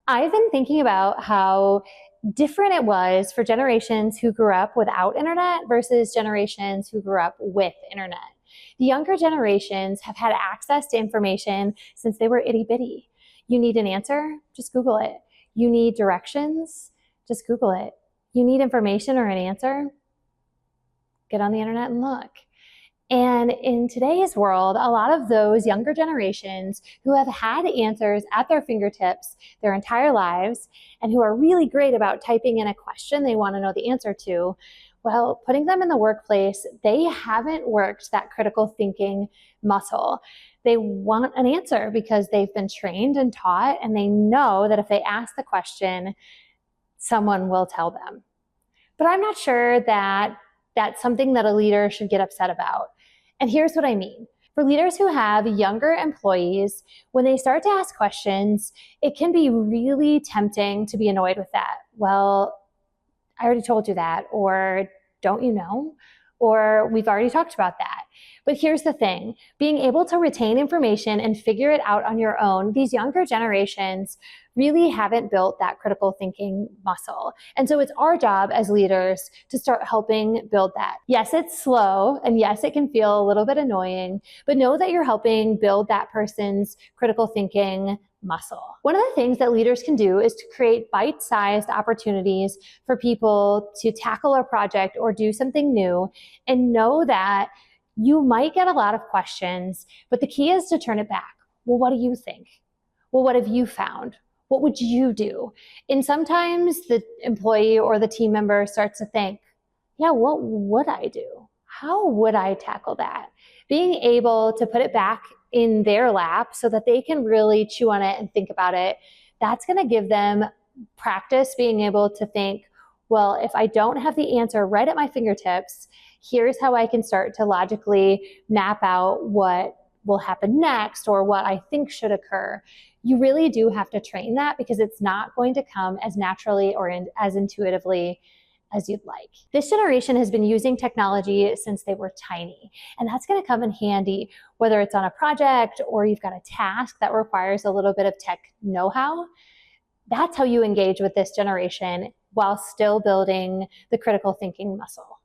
I've been thinking about how different it was for generations who grew up without internet versus generations who grew up with internet. The younger generations have had access to information since they were itty bitty. You need an answer? Just Google it. You need directions? Just Google it. You need information or an answer? Get on the internet and look. And in today's world, a lot of those younger generations who have had answers at their fingertips their entire lives and who are really great about typing in a question they want to know the answer to, well, putting them in the workplace, they haven't worked that critical thinking muscle. They want an answer because they've been trained and taught, and they know that if they ask the question, someone will tell them. But I'm not sure that that's something that a leader should get upset about. And here's what I mean. For leaders who have younger employees, when they start to ask questions, it can be really tempting to be annoyed with that. Well, I already told you that, or don't you know? Or we've already talked about that. But here's the thing, being able to retain information and figure it out on your own, these younger generations really haven't built that critical thinking muscle. And so it's our job as leaders to start helping build that. Yes, it's slow, and yes, it can feel a little bit annoying, but know that you're helping build that person's critical thinking muscle. One of the things that leaders can do is to create bite-sized opportunities for people to tackle a project or do something new, and know that you might get a lot of questions, but the key is to turn it back. Well, what do you think? Well, what have you found? What would you do? And sometimes the employee or the team member starts to think, yeah, what would I do? How would I tackle that? Being able to put it back in their lap so that they can really chew on it and think about it, that's going to give them practice being able to think, well, if I don't have the answer right at my fingertips, here's how I can start to logically map out what will happen next or what I think should occur. You really do have to train that because it's not going to come as naturally or as intuitively as you'd like. This generation has been using technology since they were tiny, and that's going to come in handy, whether it's on a project or you've got a task that requires a little bit of tech know-how. That's how you engage with this generation while still building the critical thinking muscle.